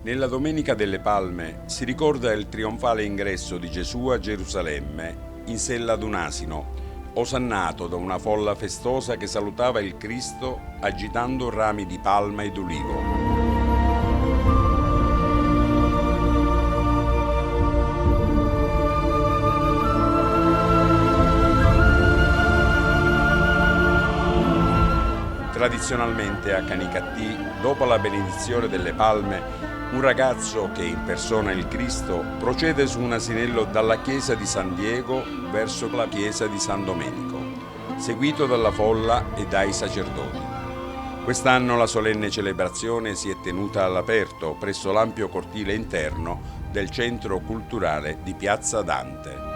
Nella Domenica delle Palme si ricorda il trionfale ingresso di Gesù a Gerusalemme in sella ad un asino, osannato da una folla festosa che salutava il Cristo agitando rami di palma ed ulivo. Tradizionalmente a Canicattì, dopo la benedizione delle palme, un ragazzo che impersona il Cristo procede su un asinello dalla chiesa di San Diego verso la chiesa di San Domenico, seguito dalla folla e dai sacerdoti. Quest'anno la solenne celebrazione si è tenuta all'aperto presso l'ampio cortile interno del Centro Culturale di Piazza Dante.